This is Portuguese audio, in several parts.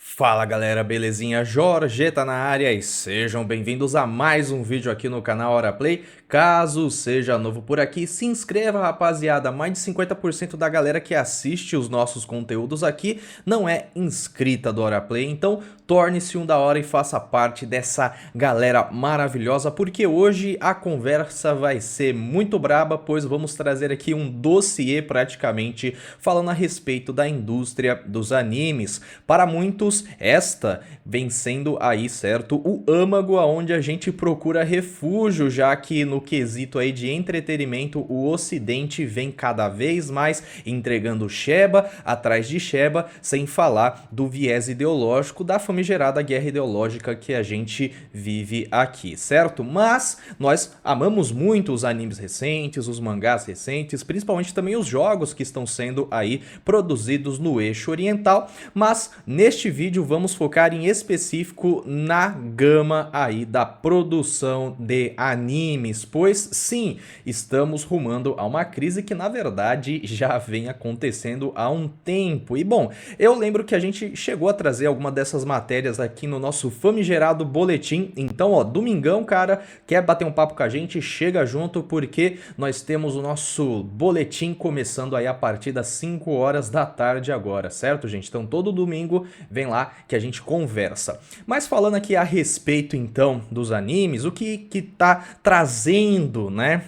Fala galera, belezinha? Jorgeta na área e sejam bem-vindos a mais um vídeo aqui no canal Hora Play. Caso seja novo por aqui, se inscreva, rapaziada. Mais de 50% da galera que assiste os nossos conteúdos aqui não é inscrita do Hora Play, então torne-se um da hora e faça parte dessa galera maravilhosa, porque hoje a conversa vai ser muito braba, pois vamos trazer aqui um dossiê praticamente falando a respeito da indústria dos animes. Para muitos, esta vem sendo aí, certo, o âmago aonde a gente procura refúgio, já que no quesito aí de entretenimento, o ocidente vem cada vez mais entregando Sheba atrás de Sheba, sem falar do viés ideológico da famigerada guerra ideológica que a gente vive aqui, certo? Mas nós amamos muito os animes recentes, os mangás recentes, principalmente também os jogos que estão sendo aí produzidos no eixo oriental, mas neste vídeo vamos focar em específico na gama aí da produção de animes, pois sim, estamos rumando a uma crise que na verdade já vem acontecendo há um tempo. E bom, eu lembro que a gente chegou a trazer alguma dessas matérias aqui no nosso famigerado boletim, então ó, domingão, cara, quer bater um papo com a gente, chega junto porque nós temos o nosso boletim começando aí a partir das 5 horas da tarde agora, certo, gente? Então todo domingo vem lá que a gente conversa. Mas falando aqui a respeito então dos animes, o que tá trazendo, né,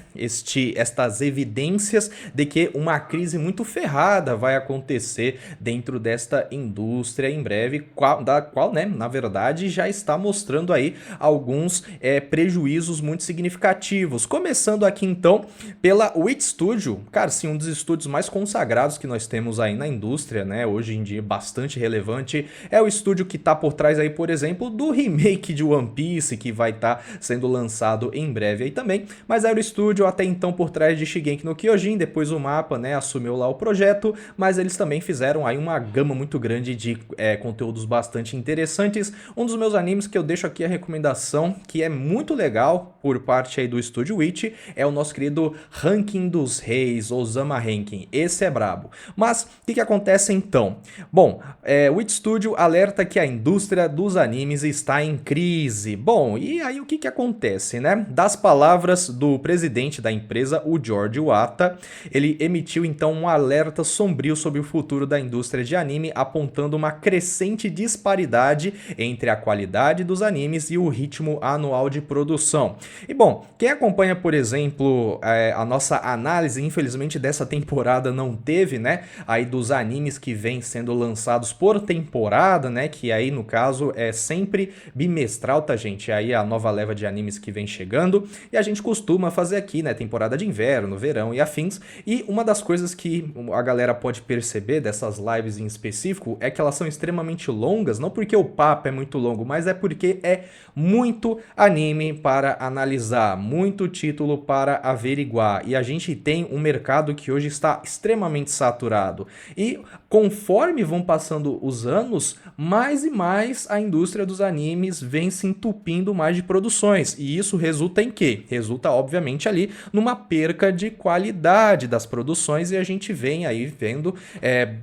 estas evidências de que uma crise muito ferrada vai acontecer dentro desta indústria em breve, da qual, né, na verdade já está mostrando aí alguns prejuízos muito significativos. Começando aqui então pela Wit Studio, cara, sim, um dos estúdios mais consagrados que nós temos aí na indústria, né, hoje em dia bastante relevante, é o estúdio que tá por trás aí, por exemplo, do remake de One Piece, que vai estar sendo lançado em breve aí também, mas era o estúdio até então por trás de Shingeki no Kyojin, depois o Mapa, né, assumiu lá o projeto, mas eles também fizeram aí uma gama muito grande de conteúdos bastante interessantes. Um dos meus animes que eu deixo aqui a recomendação, que é muito legal por parte aí do estúdio Witch, é o nosso querido Ranking dos Reis, Osama Ranking. Esse é brabo. Mas o que acontece então? Bom, o Witch Studio alerta que a indústria dos animes está em crise. Bom, e aí o que acontece, né? Das palavras do presidente da empresa, o George Wata, ele emitiu então um alerta sombrio sobre o futuro da indústria de anime, apontando uma crescente disparidade entre a qualidade dos animes e o ritmo anual de produção. E bom, quem acompanha, por exemplo, a nossa análise, infelizmente dessa temporada não teve, né, aí dos animes que vêm sendo lançados por temporada, né, que aí no caso é sempre bimestral, tá, gente? Aí a nova leva de animes que vem chegando e a gente costuma fazer aqui, né, temporada de inverno, verão e afins. E uma das coisas que a galera pode perceber dessas lives em específico é que elas são extremamente longas, não porque o papo é muito longo, mas é porque é muito anime para analisar, muito título para averiguar. E a gente tem um mercado que hoje está extremamente saturado. E conforme vão passando os anos, mais e mais a indústria dos animes vem se entupindo mais de produções. E isso resulta em quê? Resulta, obviamente, ali numa perca de qualidade das produções e a gente vem aí vendo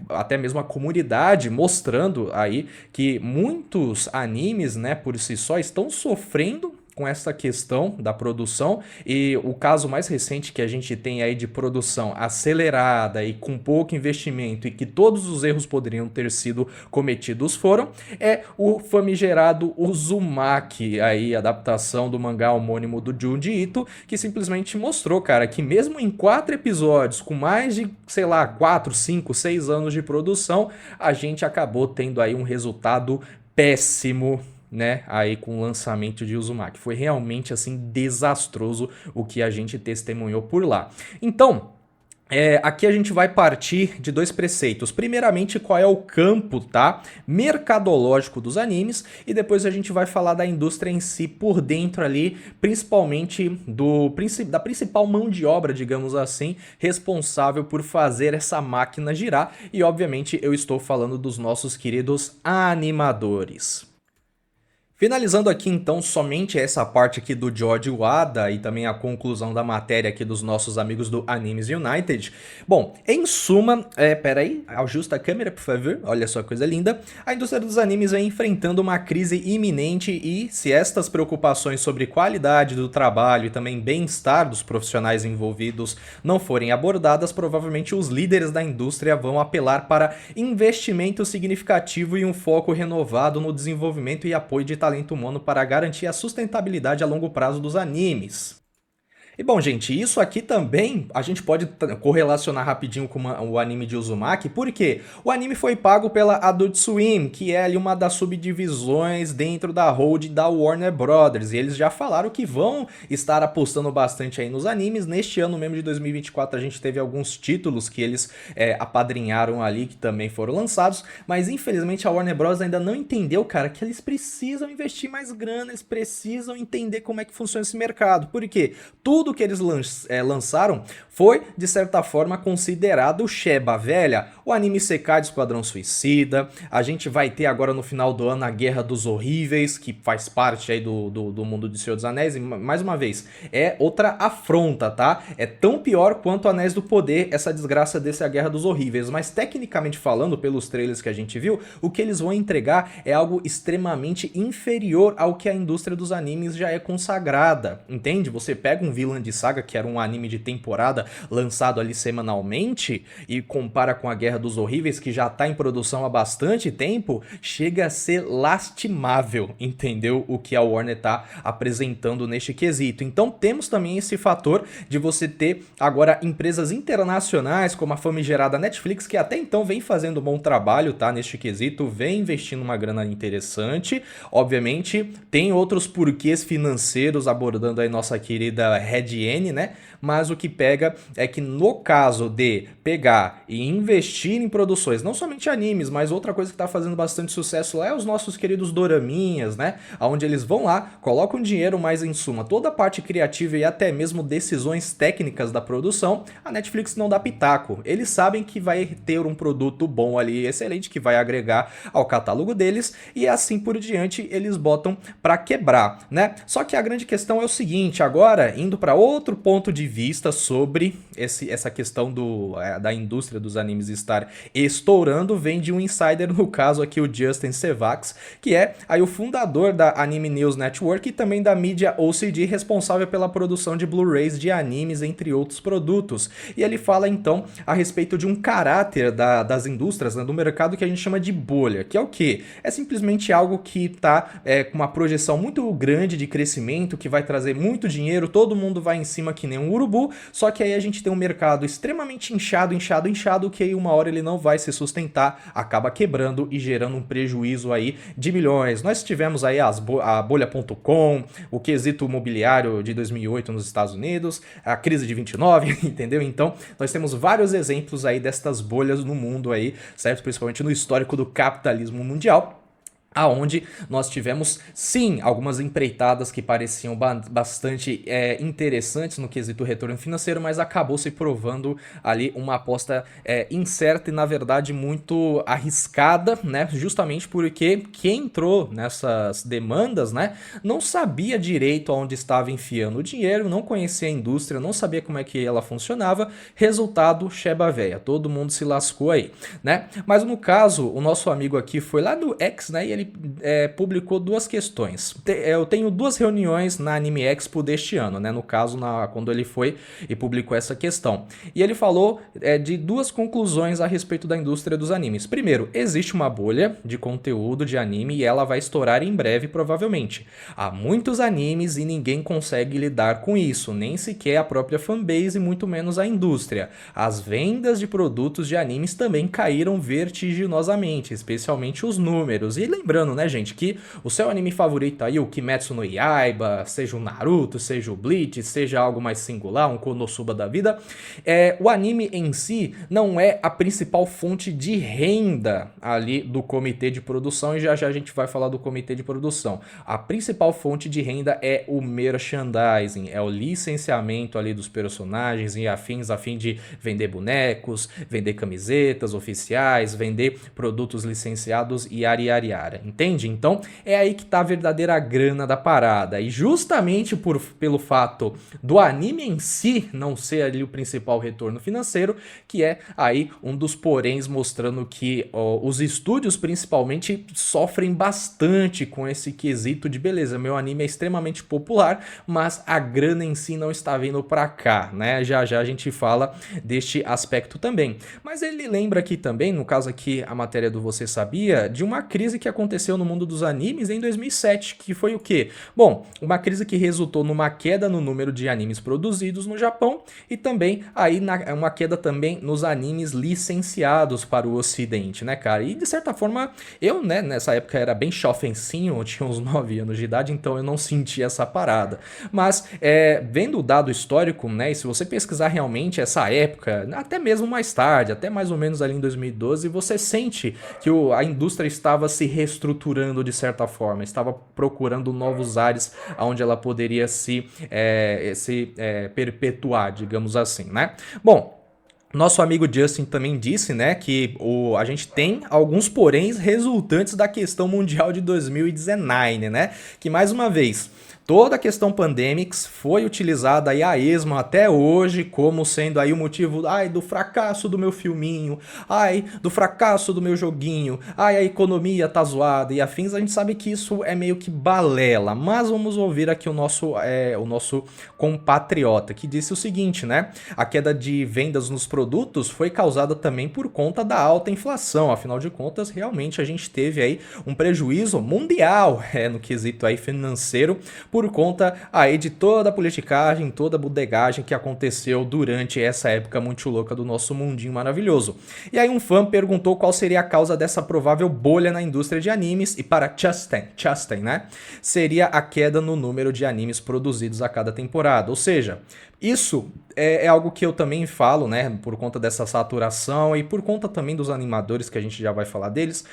até mesmo a comunidade mostrando aí que muitos animes, né, por si só estão sofrendo com essa questão da produção, e o caso mais recente que a gente tem aí de produção acelerada e com pouco investimento e que todos os erros poderiam ter sido cometidos foram, é o famigerado Uzumaki, aí adaptação do mangá homônimo do Junji Ito, que simplesmente mostrou, cara, que mesmo em 4 episódios com mais de, sei lá, 4, 5, 6 anos de produção, a gente acabou tendo aí um resultado péssimo, né, aí com o lançamento de Uzumaki. Foi realmente assim desastroso o que a gente testemunhou por lá. Então, aqui a gente vai partir de dois preceitos. Primeiramente, qual é o campo, tá, mercadológico dos animes, e depois a gente vai falar da indústria em si por dentro ali, principalmente da principal mão de obra, digamos assim, responsável por fazer essa máquina girar. E obviamente eu estou falando dos nossos queridos animadores. Finalizando aqui então somente essa parte aqui do George Wada e também a conclusão da matéria aqui dos nossos amigos do Animes United. Bom, em suma, pera aí, ajusta a câmera por favor, olha só que coisa linda. A indústria dos animes vem enfrentando uma crise iminente e se estas preocupações sobre qualidade do trabalho e também bem-estar dos profissionais envolvidos não forem abordadas, provavelmente os líderes da indústria vão apelar para investimento significativo e um foco renovado no desenvolvimento e apoio de talento humano para garantir a sustentabilidade a longo prazo dos animes. E bom, gente, isso aqui também a gente pode correlacionar rapidinho com o anime de Uzumaki, porque o anime foi pago pela Adult Swim, que é ali uma das subdivisões dentro da hold da Warner Brothers, e eles já falaram que vão estar apostando bastante aí nos animes. Neste ano mesmo de 2024 a gente teve alguns títulos que eles apadrinharam ali, que também foram lançados, mas infelizmente a Warner Bros. Ainda não entendeu, cara, que eles precisam investir mais grana, eles precisam entender como é que funciona esse mercado, porque tudo que eles lançaram foi, de certa forma, considerado Sheba velha. O anime Sekai de Esquadrão Suicida, a gente vai ter agora no final do ano a Guerra dos Horríveis, que faz parte aí do mundo de Senhor dos Anéis, e mais uma vez, é outra afronta, tá? É tão pior quanto Anéis do Poder, essa desgraça desse A Guerra dos Horríveis, mas tecnicamente falando, pelos trailers que a gente viu, o que eles vão entregar é algo extremamente inferior ao que a indústria dos animes já é consagrada, entende? Você pega um Vinland Saga, que era um anime de temporada lançado ali semanalmente, e compara com a Guerra dos Horríveis, que já tá em produção há bastante tempo, chega a ser lastimável, entendeu? O que a Warner tá apresentando neste quesito. Então temos também esse fator de você ter agora empresas internacionais, como a famigerada Netflix, que até então vem fazendo um bom trabalho, tá? Neste quesito, vem investindo uma grana interessante. Obviamente, tem outros porquês financeiros abordando aí nossa querida Red N, né? Mas o que pega é que no caso de pegar e investir em produções, não somente animes, mas outra coisa que tá fazendo bastante sucesso lá é os nossos queridos doraminhas, né? Onde eles vão lá, colocam dinheiro, mas em suma, toda a parte criativa e até mesmo decisões técnicas da produção, a Netflix não dá pitaco. Eles sabem que vai ter um produto bom ali, excelente, que vai agregar ao catálogo deles, e assim por diante eles botam pra quebrar, né? Só que a grande questão é o seguinte, agora indo para outro ponto de vista sobre essa questão da indústria dos animes estar estourando, vem de um insider, no caso aqui o Justin Sevax, que é aí o fundador da Anime News Network e também da mídia OCD, responsável pela produção de Blu-rays de animes, entre outros produtos. E ele fala então a respeito de um caráter das indústrias, né, do mercado, que a gente chama de bolha, que é o quê? É simplesmente algo que está com uma projeção muito grande de crescimento, que vai trazer muito dinheiro, todo mundo vai em cima que nem um urubu, só que aí a gente tem um mercado extremamente inchado, que aí uma hora ele não vai se sustentar, acaba quebrando e gerando um prejuízo aí de milhões. Nós tivemos aí a bolha.com, o quesito imobiliário de 2008 nos Estados Unidos, a crise de 29, entendeu? Então, nós temos vários exemplos aí destas bolhas no mundo aí, certo? Principalmente no histórico do capitalismo mundial, aonde nós tivemos, sim, algumas empreitadas que pareciam bastante interessantes no quesito retorno financeiro, mas acabou se provando ali uma aposta incerta e, na verdade, muito arriscada, né? Justamente porque quem entrou nessas demandas, né, não sabia direito aonde estava enfiando o dinheiro, não conhecia a indústria, não sabia como é que ela funcionava. Resultado, Sheba véia, todo mundo se lascou aí, né? Mas no caso, o nosso amigo aqui foi lá no X, né, e ele publicou duas questões. Eu tenho duas reuniões na Anime Expo deste ano, né? No caso, quando ele foi e publicou essa questão. E ele falou de duas conclusões a respeito da indústria dos animes. Primeiro, existe uma bolha de conteúdo de anime e ela vai estourar em breve, provavelmente. Há muitos animes e ninguém consegue lidar com isso, nem sequer a própria fanbase e muito menos a indústria. As vendas de produtos de animes também caíram vertiginosamente, especialmente os números. E lembrando, né, gente, que o seu anime favorito aí, o Kimetsu no Yaiba, seja o Naruto, seja o Bleach, seja algo mais singular, um Konosuba da vida, o anime em si não é a principal fonte de renda ali do comitê de produção, e já já a gente vai falar do comitê de produção. A principal fonte de renda é o merchandising, é o licenciamento ali dos personagens e afins, a fim de vender bonecos, vender camisetas oficiais, vender produtos licenciados e yara. entende? Então é aí que tá a verdadeira grana da parada. E justamente pelo fato do anime em si não ser ali o principal retorno financeiro, que é aí um dos poréns mostrando que os estúdios principalmente sofrem bastante com esse quesito de beleza, meu anime é extremamente popular, mas a grana em si não está vindo pra cá, né? Já já a gente fala deste aspecto também. Mas ele lembra aqui também, no caso aqui a matéria do Você Sabia, de uma crise que aconteceu no mundo dos animes em 2007, que foi o quê? Bom, uma crise que resultou numa queda no número de animes produzidos no Japão e também aí uma queda também nos animes licenciados para o ocidente, né, cara? E de certa forma, eu, né, nessa época era bem chofencinho, eu tinha uns 9 anos de idade, então eu não senti essa parada. Mas, vendo o dado histórico, né, e se você pesquisar realmente essa época, até mesmo mais tarde, até mais ou menos ali em 2012, você sente que a indústria estava se reestruturando de certa forma, estava procurando novos ares onde ela poderia se perpetuar, digamos assim, né? Bom, nosso amigo Justin também disse, né, que a gente tem alguns poréns resultantes da questão mundial de 2019, né, que mais uma vez toda a questão pandemics foi utilizada aí a esmo até hoje como sendo aí o motivo, do fracasso do meu filminho, do fracasso do meu joguinho, a economia tá zoada e afins. A gente sabe que isso é meio que balela, mas vamos ouvir aqui o nosso compatriota que disse o seguinte, né, a queda de vendas nos produtos foi causada também por conta da alta inflação, afinal de contas realmente a gente teve aí um prejuízo mundial no quesito aí financeiro, por conta aí de toda a politicagem, toda a bodegagem que aconteceu durante essa época muito louca do nosso mundinho maravilhoso. E aí um fã perguntou qual seria a causa dessa provável bolha na indústria de animes, e para Justin, né, seria a queda no número de animes produzidos a cada temporada, ou seja, isso é algo que eu também falo, né, por conta dessa saturação e por conta também dos animadores, que a gente já vai falar deles,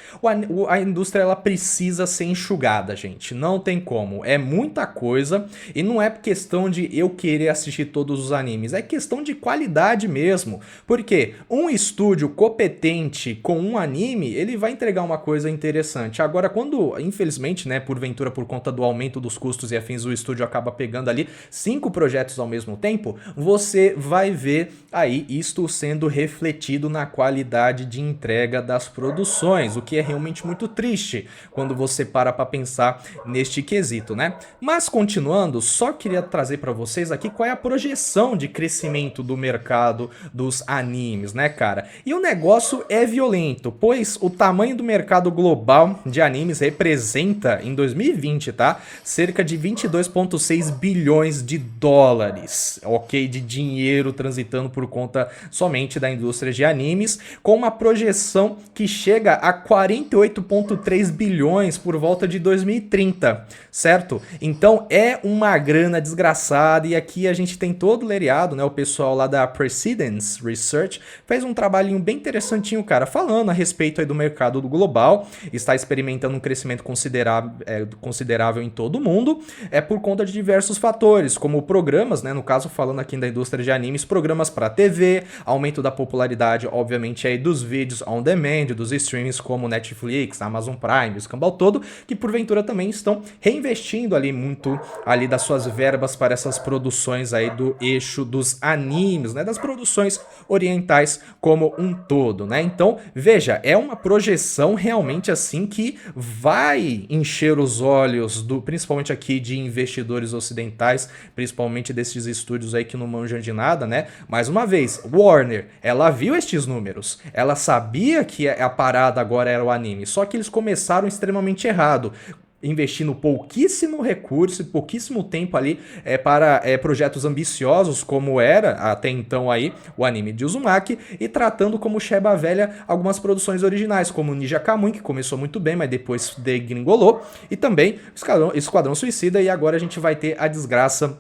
a indústria ela precisa ser enxugada, gente, não tem como, é muita coisa e não é questão de eu querer assistir todos os animes, é questão de qualidade mesmo, porque um estúdio competente com um anime, ele vai entregar uma coisa interessante. Agora, quando, infelizmente, né, porventura por conta do aumento dos custos e afins, o estúdio acaba pegando ali 5 projetos ao mesmo tempo, você vai ver aí isto sendo refletido na qualidade de entrega das produções, o que é realmente muito triste quando você para pensar neste quesito, né? Mas continuando, só queria trazer para vocês aqui qual é a projeção de crescimento do mercado dos animes, né, cara? E o negócio é violento, pois o tamanho do mercado global de animes representa, em 2020, tá? Cerca de 22,6 bilhões de dólares, ok? De dinheiro transitando por conta somente da indústria de animes, com uma projeção que chega a 48,3 bilhões por volta de 2030, certo? Então é uma grana desgraçada e aqui a gente tem todo lereado, né? O pessoal lá da Precedence Research fez um trabalhinho bem interessantinho, cara, falando a respeito aí do mercado global, está experimentando um crescimento considerável em todo o mundo, por conta de diversos fatores, como programas, né? No caso, falando aqui da indústria de animes, programas para TV, aumento da popularidade, obviamente, aí dos vídeos on demand, dos streamings como Netflix, Amazon Prime, o escambau todo, que porventura também estão reinvestindo ali muito ali das suas verbas para essas produções aí do eixo dos animes, né, das produções orientais como um todo, né? Então, veja, é uma projeção realmente assim que vai encher os olhos principalmente aqui de investidores ocidentais, principalmente desses estúdios aí que não manjam de nada, né? Mais uma vez, Warner, ela viu estes números, ela sabia que a parada agora era o anime, só que eles começaram extremamente errado, investindo pouquíssimo recurso e pouquíssimo tempo ali para projetos ambiciosos, como era até então aí o anime de Uzumaki, e tratando como cheba velha algumas produções originais, como Ninja Kamui, que começou muito bem, mas depois degringolou, e também Esquadrão Suicida, e agora a gente vai ter a desgraça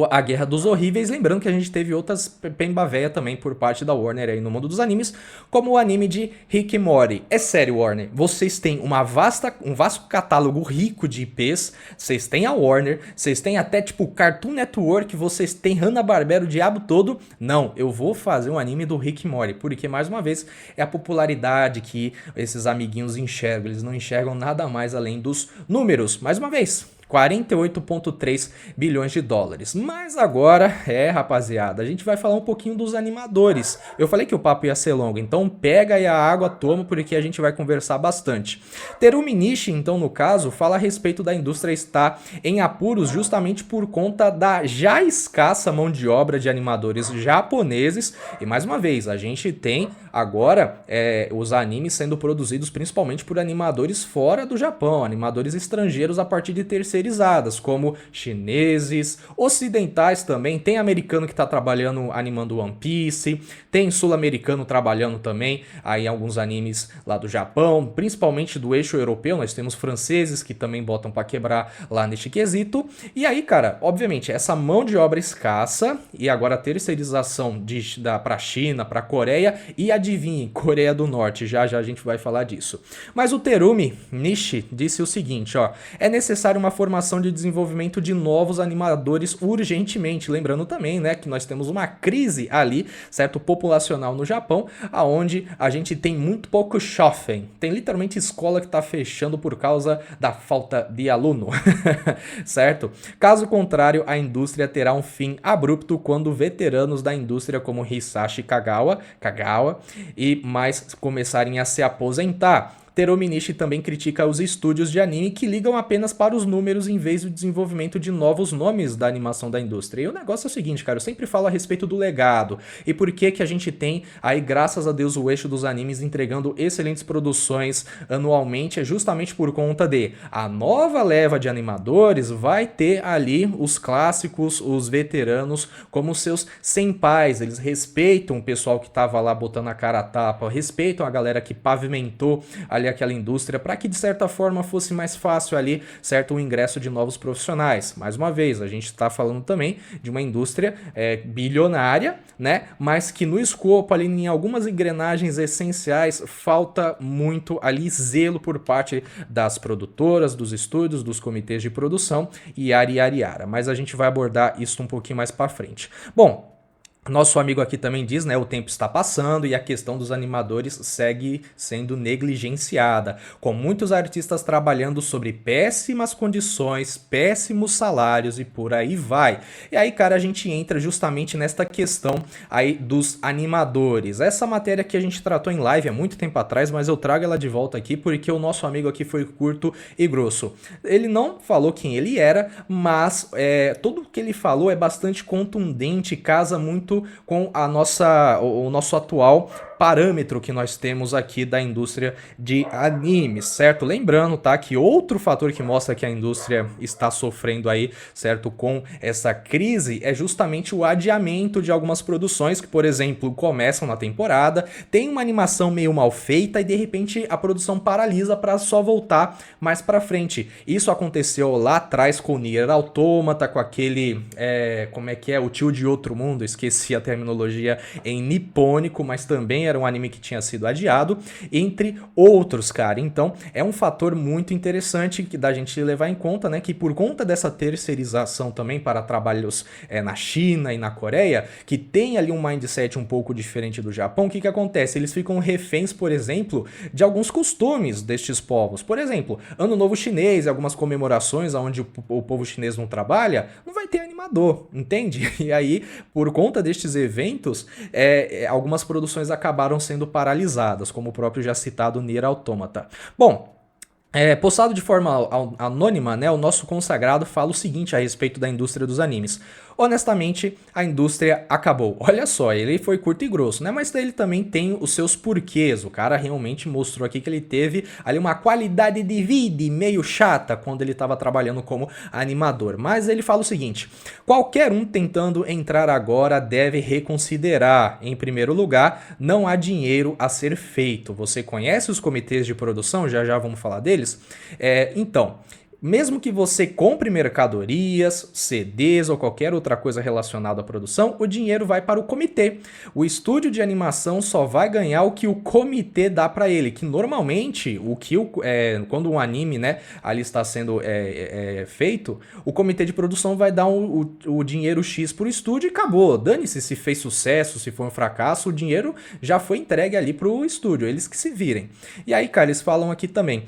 A Guerra dos Horríveis, lembrando que a gente teve outras pemba véia também por parte da Warner aí no mundo dos animes, como o anime de Rick e Morty. É sério, Warner, vocês têm um vasto catálogo rico de IPs, vocês têm a Warner, vocês têm até tipo Cartoon Network, vocês têm Hanna-Barbera, o diabo todo. Não, eu vou fazer um anime do Rick e Morty, porque mais uma vez é a popularidade que esses amiguinhos enxergam, eles não enxergam nada mais além dos números. Mais uma vez, 48,3 bilhões de dólares. Mas agora, rapaziada, a gente vai falar um pouquinho dos animadores. Eu falei que o papo ia ser longo, então pega aí a água, toma, porque a gente vai conversar bastante. Terumi Nishi, então, no caso, fala a respeito da indústria estar em apuros justamente por conta da já escassa mão de obra de animadores japoneses. E mais uma vez, a gente tem agora os animes sendo produzidos principalmente por animadores fora do Japão, animadores estrangeiros a partir de terceirizadas, como chineses, ocidentais também, tem americano que está trabalhando animando One Piece, tem sul-americano trabalhando também aí alguns animes lá do Japão, principalmente do eixo europeu, nós temos franceses que também botam para quebrar lá neste quesito. E aí, cara, obviamente, essa mão de obra escassa e agora a terceirização para China, para Coreia e adivinhe, Coreia do Norte, já já a gente vai falar disso. Mas o Terumi Nishi disse o seguinte, ó, é necessário uma formação de desenvolvimento de novos animadores urgentemente, lembrando também, né, que nós temos uma crise ali, certo, populacional no Japão, aonde a gente tem muito pouco shofen, tem literalmente escola que tá fechando por causa da falta de aluno, certo? Caso contrário, a indústria terá um fim abrupto quando veteranos da indústria como Hisashi Kagawa e mais começarem a se aposentar. Terumi Nishi também critica os estúdios de anime que ligam apenas para os números em vez do desenvolvimento de novos nomes da animação da indústria. E o negócio é o seguinte, cara, eu sempre falo a respeito do legado e por que a gente tem aí, graças a Deus, o eixo dos animes entregando excelentes produções anualmente, é justamente por conta de a nova leva de animadores vai ter ali os clássicos, os veteranos como seus senpais, eles respeitam o pessoal que estava lá botando a cara a tapa, respeitam a galera que pavimentou ali aquela indústria para que de certa forma fosse mais fácil ali, certo, o ingresso de novos profissionais. Mais uma vez, a gente está falando também de uma indústria bilionária, né, mas que no escopo ali em algumas engrenagens essenciais falta muito ali zelo por parte das produtoras, dos estúdios, dos comitês de produção e yara. Mas a gente vai abordar isso um pouquinho mais para frente. Bom, nosso amigo aqui também diz, né, o tempo está passando e a questão dos animadores segue sendo negligenciada, com muitos artistas trabalhando sobre péssimas condições, péssimos salários e por aí vai. E aí, cara, a gente entra justamente nesta questão aí dos animadores. Essa matéria que a gente tratou em live há muito tempo atrás, mas eu trago ela de volta aqui porque o nosso amigo aqui foi curto e grosso. Ele não falou quem ele era, mas tudo que ele falou é bastante contundente, casa muito com o nosso atual parâmetro que nós temos aqui da indústria de animes, certo? Lembrando, tá, que outro fator que mostra que a indústria está sofrendo aí, certo, com essa crise é justamente o adiamento de algumas produções que, por exemplo, começam na temporada, tem uma animação meio mal feita e de repente a produção paralisa para só voltar mais para frente. Isso aconteceu lá atrás com o Nier Automata, com aquele, como é que é, o tio de outro mundo, esqueci a terminologia em nipônico, mas também era um anime que tinha sido adiado, entre outros, cara. Então, é um fator muito interessante que da gente levar em conta, né, que por conta dessa terceirização também para trabalhos na China e na Coreia, que tem ali um mindset um pouco diferente do Japão, o que acontece? Eles ficam reféns, por exemplo, de alguns costumes destes povos. Por exemplo, Ano Novo Chinês, algumas comemorações onde o povo chinês não trabalha, não vai ter animador, entende? E aí, por conta destes eventos, algumas produções acabaram sendo paralisadas, como o próprio já citado Nier Automata. Bom, postado de forma anônima, né, o nosso consagrado fala o seguinte a respeito da indústria dos animes. Honestamente, a indústria acabou. Olha só, ele foi curto e grosso, né? Mas ele também tem os seus porquês. O cara realmente mostrou aqui que ele teve ali uma qualidade de vida meio chata quando ele estava trabalhando como animador. Mas ele fala o seguinte: qualquer um tentando entrar agora deve reconsiderar. Em primeiro lugar, não há dinheiro a ser feito. Você conhece os comitês de produção? Já já vamos falar deles. Então, mesmo que você compre mercadorias, CDs ou qualquer outra coisa relacionada à produção, o dinheiro vai para o comitê. O estúdio de animação só vai ganhar o que o comitê dá para ele, que normalmente, quando um anime, né, ali está sendo feito, o comitê de produção vai dar o dinheiro X pro estúdio e acabou. Dane-se se fez sucesso, se foi um fracasso, o dinheiro já foi entregue ali pro estúdio, eles que se virem. E aí, cara, eles falam aqui também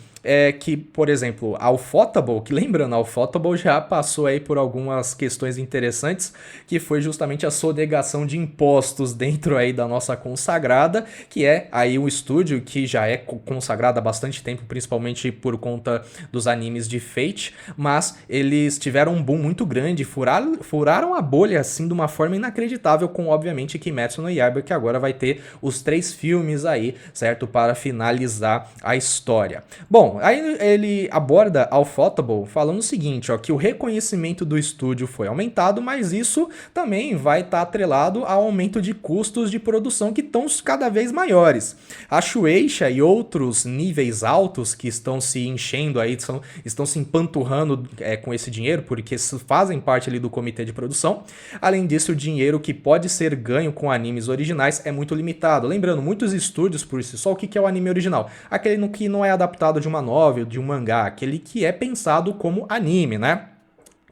que, por exemplo, a Ufotable, que lembrando, a Ufotable já passou aí por algumas questões interessantes, que foi justamente a sonegação de impostos dentro aí da nossa consagrada, que é aí um estúdio que já é consagrado há bastante tempo, principalmente por conta dos animes de Fate, mas eles tiveram um boom muito grande, furaram a bolha assim de uma forma inacreditável, com obviamente Kimetsu no Yaiba, que agora vai ter os 3 filmes aí, certo, para finalizar a história. Bom, aí ele aborda a Ufotable falando o seguinte, ó, que o reconhecimento do estúdio foi aumentado, mas isso também vai estar atrelado ao aumento de custos de produção que estão cada vez maiores. A Shueisha e outros níveis altos que estão se enchendo aí, estão se empanturrando com esse dinheiro, porque fazem parte ali do comitê de produção. Além disso, o dinheiro que pode ser ganho com animes originais é muito limitado. Lembrando, muitos estúdios por si só, o que é o anime original? Aquele que não é adaptado de uma novel, de um mangá, aquele que é pensado como anime, né?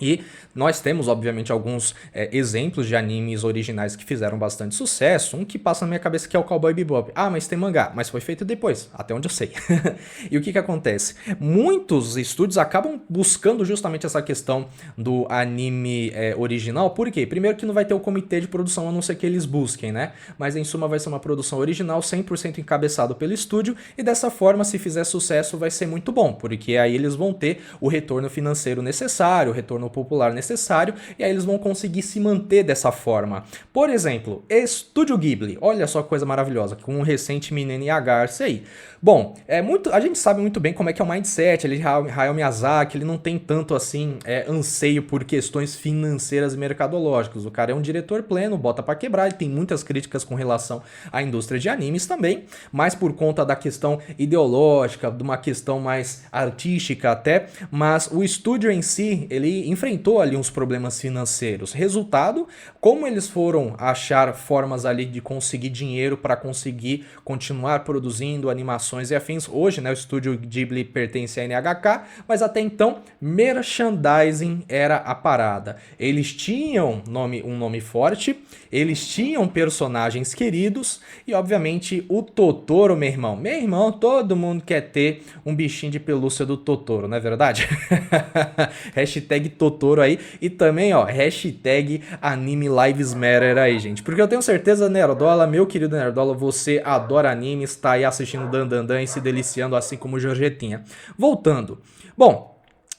E nós temos, obviamente, alguns exemplos de animes originais que fizeram bastante sucesso. Um que passa na minha cabeça que é o Cowboy Bebop. Ah, mas tem mangá, mas foi feito depois, até onde eu sei. E o que acontece? Muitos estúdios acabam buscando justamente essa questão do anime original. Por quê? Primeiro que não vai ter o comitê de produção, a não ser que eles busquem, né? Mas em suma vai ser uma produção original, 100% encabeçado pelo estúdio. E dessa forma, se fizer sucesso, vai ser muito bom. Porque aí eles vão ter o retorno financeiro necessário, o retorno popular necessário, e aí eles vão conseguir se manter dessa forma. Por exemplo, Estúdio Ghibli, olha só que coisa maravilhosa, com um recente Minen Yagarse aí. Bom, a gente sabe muito bem como é que é o mindset, Hayao Miyazaki, ele não tem tanto assim anseio por questões financeiras e mercadológicas. O cara é um diretor pleno, bota pra quebrar, ele tem muitas críticas com relação à indústria de animes também, mas por conta da questão ideológica, de uma questão mais artística até, mas o estúdio em si, ele enfrentou ali uns problemas financeiros. Resultado, como eles foram achar formas ali de conseguir dinheiro para conseguir continuar produzindo animações e afins. Hoje, né, o estúdio Ghibli pertence à NHK, mas até então, merchandising era a parada. Eles tinham um nome forte, eles tinham personagens queridos e, obviamente, o Totoro, meu irmão. Meu irmão, todo mundo quer ter um bichinho de pelúcia do Totoro, não é verdade? Hashtag Totoro aí. E também, ó, hashtag Anime Lives Matter aí, gente. Porque eu tenho certeza, Nerdola, meu querido Nerdola, você adora animes, tá aí assistindo Dan e se deliciando assim como Jorgetinha. Voltando. Bom,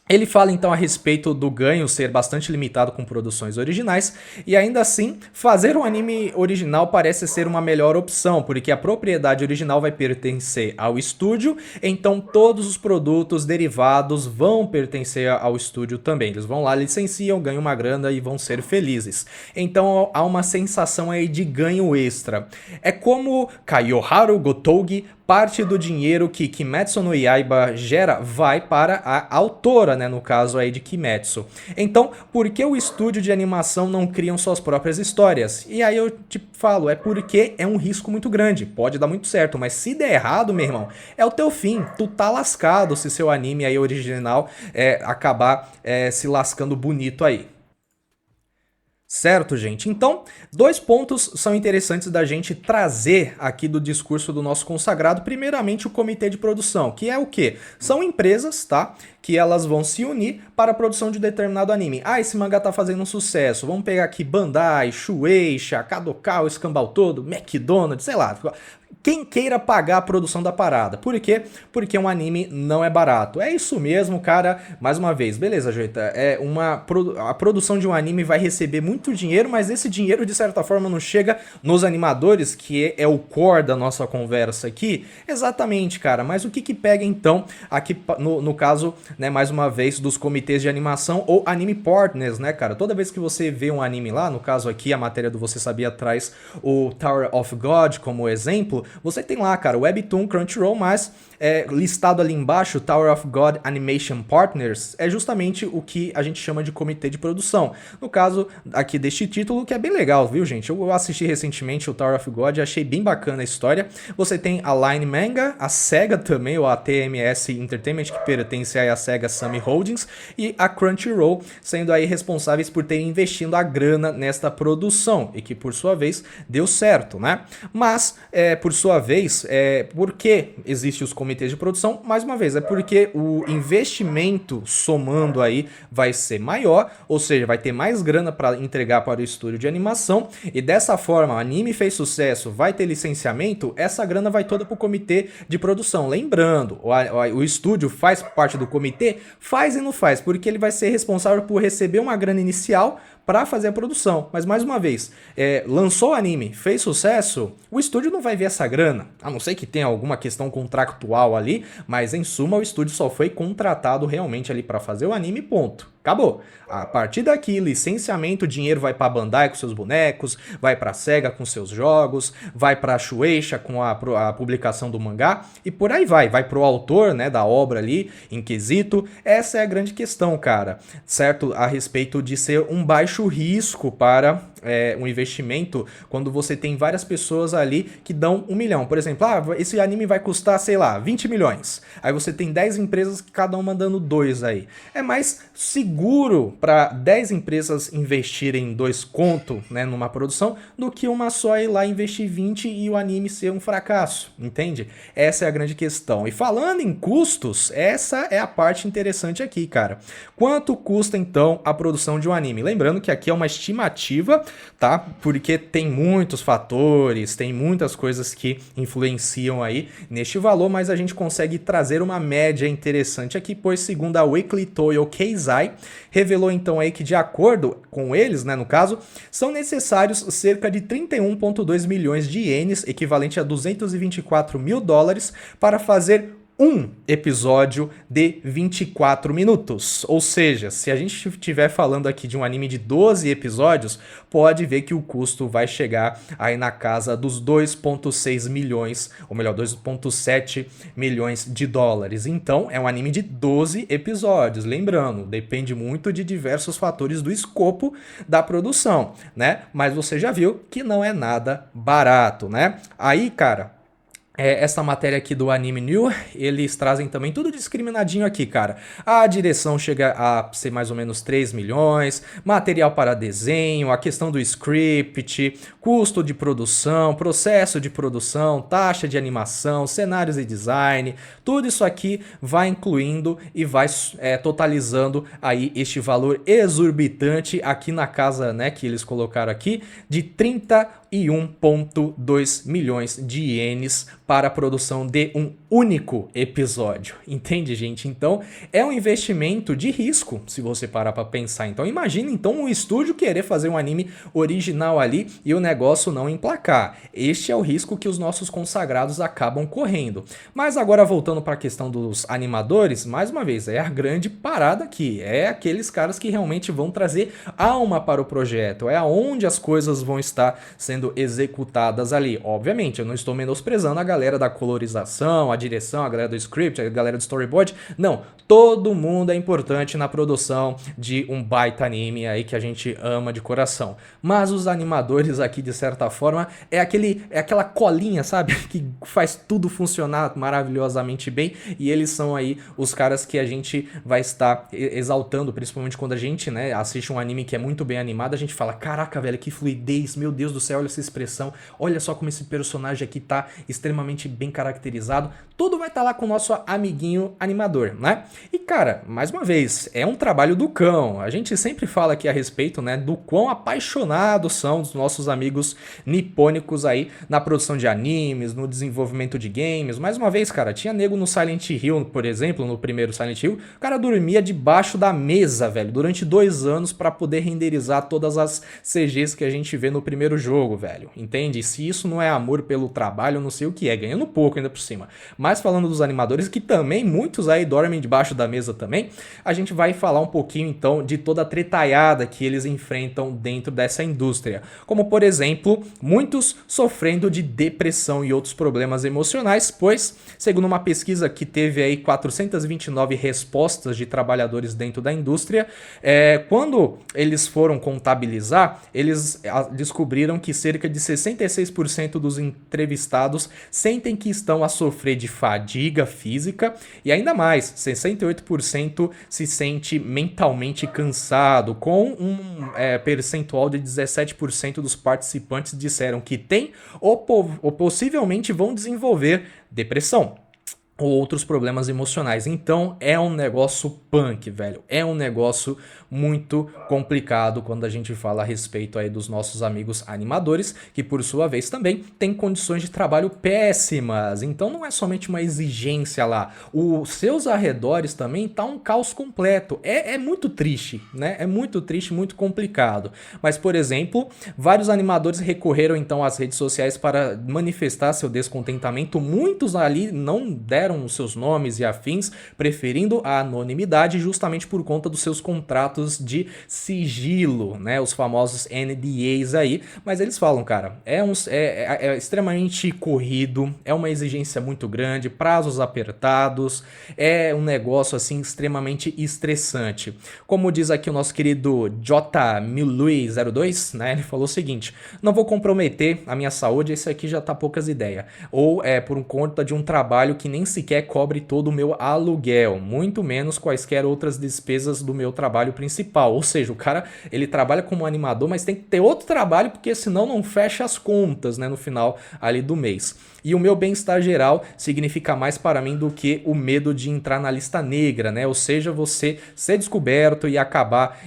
ele fala então a respeito do ganho ser bastante limitado com produções originais e ainda assim fazer um anime original parece ser uma melhor opção, porque a propriedade original vai pertencer ao estúdio, então todos os produtos derivados vão pertencer ao estúdio também. Eles vão lá, licenciam, ganham uma grana e vão ser felizes. Então há uma sensação aí de ganho extra. É como Kayoharu Gotougi, parte do dinheiro que Kimetsu no Yaiba gera vai para a autora, né, no caso aí de Kimetsu. Então, por que o estúdio de animação não criam suas próprias histórias? E aí eu te falo, é porque é um risco muito grande, pode dar muito certo, mas se der errado, meu irmão, é o teu fim, tu tá lascado se seu anime aí original acabar se lascando bonito aí. Certo, gente? Então, 2 pontos são interessantes da gente trazer aqui do discurso do nosso consagrado. Primeiramente, o comitê de produção, que é o quê? São empresas, tá? Que elas vão se unir para a produção de determinado anime. Ah, esse mangá tá fazendo um sucesso. Vamos pegar aqui Bandai, Shueisha, Kadokawa, esse escambau todo, McDonald's, sei lá. Quem queira pagar a produção da parada. Por quê? Porque um anime não é barato. É isso mesmo, cara. Mais uma vez, beleza, Joita? A produção de um anime vai receber muito dinheiro, mas esse dinheiro, de certa forma, não chega nos animadores, que é o core da nossa conversa aqui. Exatamente, cara. Mas o que pega, então, aqui no caso, né, mais uma vez, dos comitês de animação ou anime partners, né, cara? Toda vez que você vê um anime lá, no caso aqui, a matéria do Você Sabia traz o Tower of God como exemplo, exemplo, você tem lá, cara, Webtoon, Crunchyroll, mas listado ali embaixo, Tower of God Animation Partners, é justamente o que a gente chama de comitê de produção. No caso aqui deste título, que é bem legal, viu, gente? Eu assisti recentemente o Tower of God, achei bem bacana a história. Você tem a Line Manga, a SEGA também, ou a TMS Entertainment, que pertence aí à SEGA Sammy Holdings, e a Crunchyroll, sendo aí responsáveis por terem investido a grana nesta produção, e que por sua vez deu certo, né? Mas, por sua vez, por que existem os comitês de produção? Mais uma vez, é porque o investimento somando aí vai ser maior, ou seja, vai ter mais grana para entregar para o estúdio de animação, e dessa forma, o anime fez sucesso, vai ter licenciamento, essa grana vai toda para o comitê de produção. Lembrando, o estúdio faz parte do comitê? Faz e não faz, porque ele vai ser responsável por receber uma grana inicial para fazer a produção. Mas mais uma vez, lançou o anime, fez sucesso, o estúdio não vai ver essa grana, a não ser que tenha alguma questão contractual ali, mas em suma o estúdio só foi contratado realmente ali para fazer o anime, ponto. Acabou. A partir daqui, licenciamento, dinheiro vai para a Bandai com seus bonecos, vai para a SEGA com seus jogos, vai para a Shueisha com a publicação do mangá e por aí vai pro autor, né, da obra ali em quesito. Essa é a grande questão, cara, certo? A respeito de ser um baixo risco para um investimento quando você tem várias pessoas ali que dão 1 milhão. Por exemplo, esse anime vai custar, sei lá, 20 milhões. Aí você tem 10 empresas, cada uma dando 2 aí. É mais seguro para 10 empresas investirem 2 conto, né, numa produção, do que uma só ir lá investir 20 e o anime ser um fracasso, entende? Essa é a grande questão. E falando em custos, essa é a parte interessante aqui, cara. Quanto custa então a produção de um anime? Lembrando que aqui é uma estimativa, tá? Porque tem muitos fatores, tem muitas coisas que influenciam aí neste valor, mas a gente consegue trazer uma média interessante aqui, pois segundo a Weekly Toyo Keizai, revelou então aí que de acordo com eles, né, no caso, são necessários cerca de 31,2 milhões de ienes, equivalente a 224 mil dólares, para fazer um episódio de 24 minutos. Ou seja, se a gente estiver falando aqui de um anime de 12 episódios, pode ver que o custo vai chegar aí na casa dos 2,6 milhões, ou melhor, 2,7 milhões de dólares. Então, é um anime de 12 episódios. Lembrando, depende muito de diversos fatores do escopo da produção, né? Mas você já viu que não é nada barato, né? Aí, cara, essa matéria aqui do Anime New, eles trazem também tudo discriminadinho aqui, cara. A direção chega a ser mais ou menos 3 milhões, material para desenho, a questão do script, custo de produção, processo de produção, taxa de animação, cenários e design, tudo isso aqui vai incluindo e vai totalizando aí este valor exorbitante aqui na casa, né, que eles colocaram aqui, de 31,2 milhões de ienes para a produção de um único episódio. Entende, gente? Então, é um investimento de risco, se você parar para pensar. Então, imagina então um estúdio querer fazer um anime original ali e o negócio não emplacar. Este é o risco que os nossos consagrados acabam correndo. Mas agora, voltando para a questão dos animadores, mais uma vez, é a grande parada aqui. É aqueles caras que realmente vão trazer alma para o projeto. É aonde as coisas vão estar sendo executadas ali. Obviamente, eu não estou menosprezando a galera da colorização, a direção, a galera do script, a galera do storyboard. Não, todo mundo é importante na produção de um baita anime aí que a gente ama de coração. Mas os animadores aqui, de certa forma, é aquela colinha, sabe? Que faz tudo funcionar maravilhosamente bem, e eles são aí os caras que a gente vai estar exaltando, principalmente quando a gente, né, assiste um anime que é muito bem animado, a gente fala, caraca, velho, que fluidez, meu Deus do céu, olha essa expressão, olha só como esse personagem aqui tá extremamente bem caracterizado. Tudo vai estar lá com o nosso amiguinho animador, né? E cara, mais uma vez, é um trabalho do cão. A gente sempre fala aqui a respeito, né, do quão apaixonados são os nossos amigos nipônicos aí na produção de animes, no desenvolvimento de games. Mais uma vez, cara, tinha nego no Silent Hill, por exemplo, no primeiro Silent Hill, o cara dormia debaixo da mesa, velho, durante 2 anos para poder renderizar todas as CGs que a gente vê no primeiro jogo, velho. Entende? Se isso não é amor pelo trabalho, eu não sei o que é, ganhando pouco ainda por cima. Mas Mas falando dos animadores, que também muitos aí dormem debaixo da mesa também, a gente vai falar um pouquinho então de toda a tretaiada que eles enfrentam dentro dessa indústria. Como por exemplo, muitos sofrendo de depressão e outros problemas emocionais, pois, segundo uma pesquisa que teve aí 429 respostas de trabalhadores dentro da indústria, quando eles foram contabilizar, eles descobriram que cerca de 66% dos entrevistados sentem que estão a sofrer de fadiga física e ainda mais, 68% se sente mentalmente cansado, com um percentual de 17% dos participantes disseram que tem ou possivelmente vão desenvolver depressão ou outros problemas emocionais. Então é um negócio punk, velho. É um negócio muito complicado quando a gente fala a respeito aí dos nossos amigos animadores, que por sua vez também têm condições de trabalho péssimas. Então não é somente uma exigência lá. Os seus arredores também tá um caos completo. É muito triste, né? É muito triste, muito complicado. Mas, por exemplo, vários animadores recorreram então às redes sociais para manifestar seu descontentamento. Muitos ali não deram os seus nomes e afins, preferindo a anonimidade justamente por conta dos seus contratos de sigilo, né? Os famosos NDAs aí. Mas eles falam, cara, é extremamente corrido, é uma exigência muito grande, prazos apertados, é um negócio assim extremamente estressante. Como diz aqui o nosso querido J.Milui02, né? Ele falou o seguinte: não vou comprometer a minha saúde, esse aqui já tá poucas ideias. Ou por conta de um trabalho que nem sequer cobre todo o meu aluguel, muito menos quaisquer outras despesas do meu trabalho principal. Ou seja, o cara, ele trabalha como animador, mas tem que ter outro trabalho, porque senão não fecha as contas, né, no final ali do mês. E o meu bem-estar geral significa mais para mim do que o medo de entrar na lista negra, né? Ou seja, você ser descoberto e acabar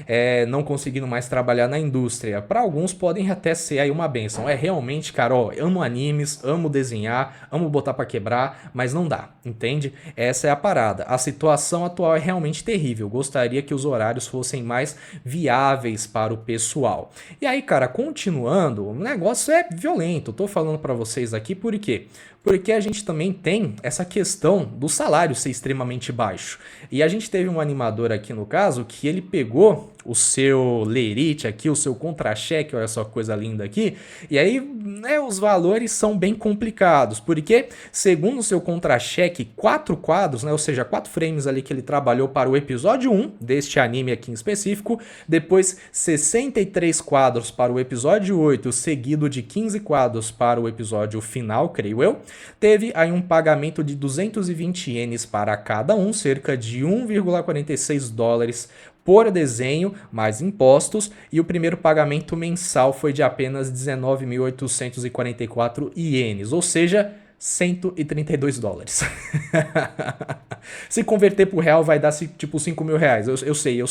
não conseguindo mais trabalhar na indústria. Para alguns podem até ser aí uma benção. Realmente, cara, ó, amo animes, amo desenhar, amo botar para quebrar, mas não dá, entende? Essa é a parada. A situação atual é realmente terrível. Gostaria que os horários fossem mais viáveis para o pessoal. E aí, cara, continuando, o negócio é violento. Tô falando para vocês aqui por quê? Porque a gente também tem essa questão do salário ser extremamente baixo. E a gente teve um animador aqui no caso que ele pegou o seu lerite aqui, o seu contra-cheque, olha só que coisa linda aqui, e aí, né, os valores são bem complicados, porque segundo o seu contra-cheque, 4 quadros, né, ou seja, 4 frames ali que ele trabalhou para o episódio 1 deste anime aqui em específico, depois 63 quadros para o episódio 8, seguido de 15 quadros para o episódio final, creio eu, teve aí um pagamento de 220 ienes para cada um, cerca de 1,46 dólares por desenho, mais impostos, e o primeiro pagamento mensal foi de apenas 19.844 ienes, ou seja, 132 dólares. Se converter pro real vai dar tipo 5 mil reais, eu sei.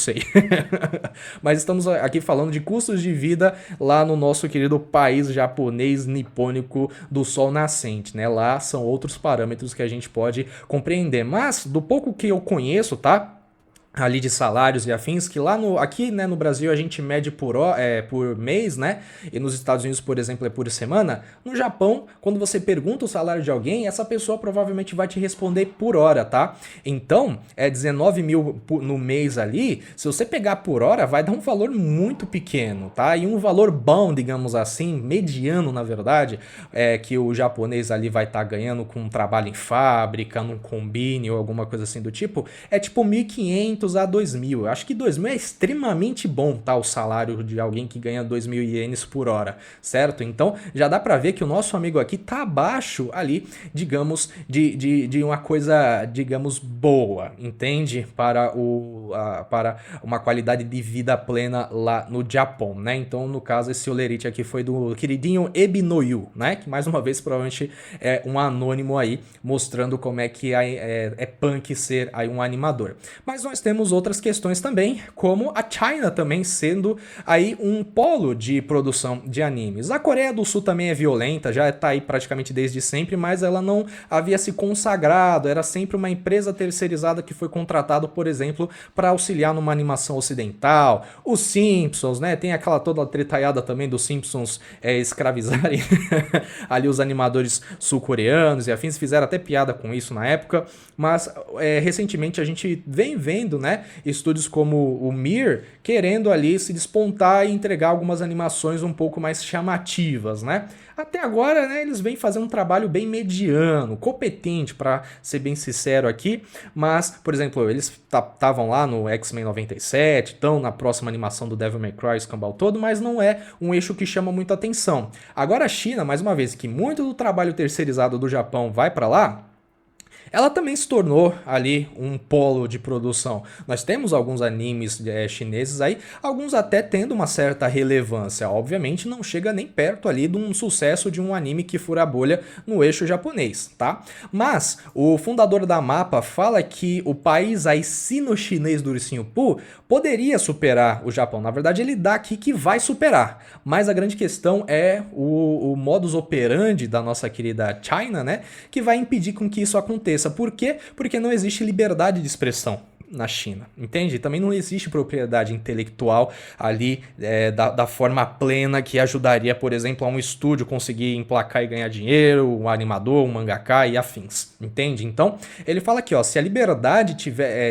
Mas estamos aqui falando de custos de vida lá no nosso querido país japonês nipônico do sol nascente, né? Lá são outros parâmetros que a gente pode compreender, mas do pouco que eu conheço, tá? Ali de salários e afins, que lá aqui, né, no Brasil a gente mede por mês, né, e nos Estados Unidos, por exemplo, é por semana. No Japão, quando você pergunta o salário de alguém, essa pessoa provavelmente vai te responder por hora, tá? Então, 19 mil no mês ali, se você pegar por hora, vai dar um valor muito pequeno, tá? E um valor bom, digamos assim, mediano, na verdade, que o japonês ali vai estar ganhando com um trabalho em fábrica, num combine ou alguma coisa assim do tipo, é tipo 1.500 a 2.000. Eu acho que 2.000 é extremamente bom, tá? O salário de alguém que ganha 2.000 ienes por hora, certo? Então já dá pra ver que o nosso amigo aqui tá abaixo ali, digamos, de uma coisa, digamos, boa, entende? Para uma qualidade de vida plena lá no Japão, né? Então, no caso, esse olerite aqui foi do queridinho Ebinoyu, né? Que mais uma vez provavelmente é um anônimo aí, mostrando como é que é punk ser aí um animador. Mas nós temos temos outras questões também, como a China também sendo aí um polo de produção de animes. A Coreia do Sul também é violenta, já está aí praticamente desde sempre, mas ela não havia se consagrado, era sempre uma empresa terceirizada que foi contratada, por exemplo, para auxiliar numa animação ocidental. Os Simpsons, né? Tem aquela toda tretaiada também dos Simpsons escravizarem ali os animadores sul-coreanos e afins, fizeram até piada com isso na época, mas recentemente a gente vem vendo, né, estúdios como o Mir querendo ali se despontar e entregar algumas animações um pouco mais chamativas, né? Até agora, né, eles vêm fazendo um trabalho bem mediano, competente, para ser bem sincero aqui, mas, por exemplo, eles estavam lá no X-Men 97, estão na próxima animação do Devil May Cry, escambau todo, mas não é um eixo que chama muita atenção. Agora a China, mais uma vez, que muito do trabalho terceirizado do Japão vai para lá, ela também se tornou ali um polo de produção. Nós temos alguns animes chineses aí, alguns até tendo uma certa relevância. Obviamente não chega nem perto ali de um sucesso de um anime que fura a bolha no eixo japonês, tá? Mas o fundador da MAPPA fala que o país aí sino-chinês do Ursinho Pooh poderia superar o Japão. Na verdade ele dá aqui que vai superar, mas a grande questão é o modus operandi da nossa querida China, né? Que vai impedir com que isso aconteça. Por quê? Porque não existe liberdade de expressão na China, entende? Também não existe propriedade intelectual ali da forma plena que ajudaria, por exemplo, a um estúdio conseguir emplacar e ganhar dinheiro, um animador, um mangaka e afins, entende? Então, ele fala aqui, ó, se a liberdade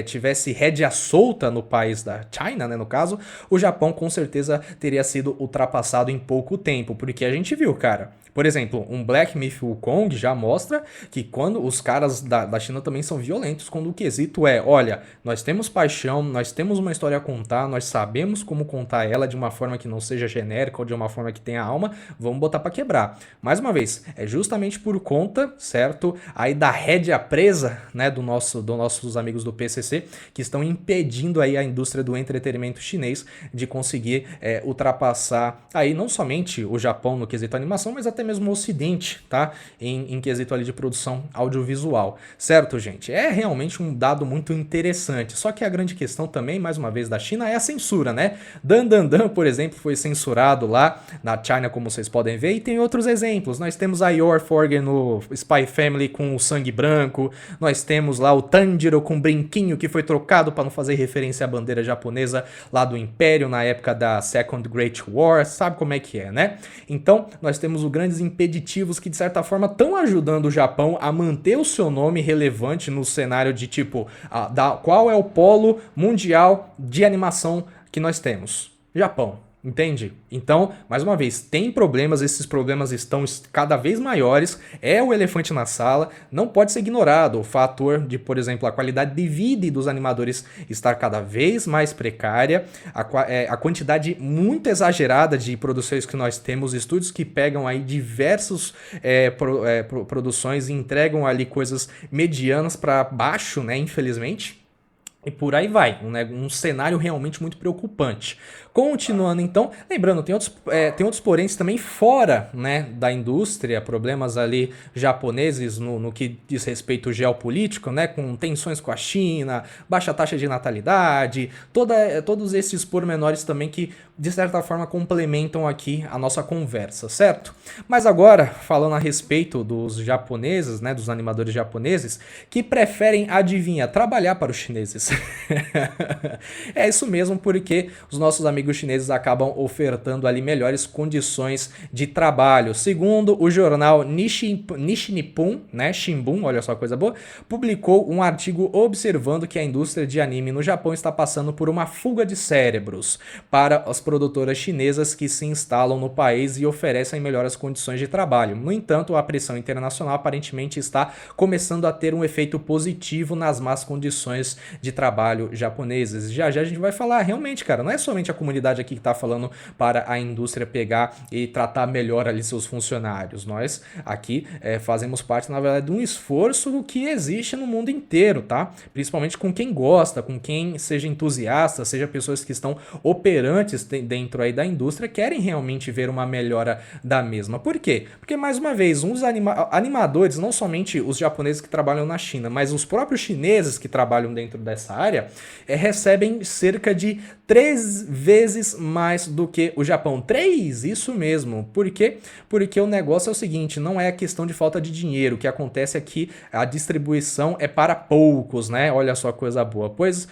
tivesse rédea solta no país da China, né, no caso, o Japão com certeza teria sido ultrapassado em pouco tempo, porque a gente viu, cara, por exemplo, um Black Myth Wukong já mostra que quando os caras da China também são violentos, quando o quesito é, olha, nós temos paixão, nós temos uma história a contar, nós sabemos como contar ela de uma forma que não seja genérica ou de uma forma que tenha alma, vamos botar pra quebrar. Mais uma vez, é justamente por conta, certo, aí da rédea presa, né, dos nossos amigos do PCC, que estão impedindo aí a indústria do entretenimento chinês de conseguir ultrapassar aí não somente o Japão no quesito animação, mas até mesmo o Ocidente, tá? Em quesito ali de produção audiovisual, certo, gente? É realmente um dado muito interessante, só que a grande questão também, mais uma vez, da China é a censura, né? Dan Dan Dan, por exemplo, foi censurado lá na China, como vocês podem ver, e tem outros exemplos. Nós temos a Yor Forger no Spy Family com o sangue branco, nós temos lá o Tanjiro com brinquinho que foi trocado para não fazer referência à bandeira japonesa lá do Império na época da Second Great War, sabe como é que é, né? Então, nós temos grandes impeditivos que de certa forma estão ajudando o Japão a manter o seu nome relevante no cenário de tipo, qual é o polo mundial de animação que nós temos? Japão. Entende? Então, mais uma vez, tem problemas, esses problemas estão cada vez maiores, é o elefante na sala, não pode ser ignorado o fator de, por exemplo, a qualidade de vida dos animadores estar cada vez mais precária, a quantidade muito exagerada de produções que nós temos, estúdios que pegam aí diversas produções e entregam ali coisas medianas para baixo, né, infelizmente. E por aí vai, um cenário realmente muito preocupante. Continuando então, lembrando, tem outros poréns também fora, né, da indústria, problemas ali japoneses no que diz respeito geopolítico, né, com tensões com a China, baixa taxa de natalidade, todos esses pormenores também que de certa forma complementam aqui a nossa conversa, certo? Mas agora, falando a respeito dos japoneses, né, dos animadores japoneses, que preferem, adivinha, trabalhar para os chineses. É isso mesmo, porque os nossos amigos chineses acabam ofertando ali melhores condições de trabalho. Segundo o jornal Nippon, né, Shimbun, olha só coisa boa, publicou um artigo observando que a indústria de anime no Japão está passando por uma fuga de cérebros para as produtoras chinesas que se instalam no país e oferecem melhores condições de trabalho. No entanto, a pressão internacional aparentemente está começando a ter um efeito positivo nas más condições de trabalho japoneses. Já já a gente vai falar, realmente, cara, não é somente a comunidade aqui que está falando para a indústria pegar e tratar melhor ali seus funcionários. Nós aqui fazemos parte, na verdade, de um esforço que existe no mundo inteiro, tá? Principalmente com quem gosta, com quem seja entusiasta, seja pessoas que estão operantes dentro aí da indústria, querem realmente ver uma melhora da mesma. Por quê? Porque, mais uma vez, uns animadores, não somente os japoneses que trabalham na China, mas os próprios chineses que trabalham dentro dessa nessa área, recebem cerca de 3 vezes mais do que o Japão. 3? Isso mesmo. Por quê? Porque o negócio é o seguinte, não é questão de falta de dinheiro. O que acontece é que a distribuição é para poucos, né? Olha só coisa boa. Pois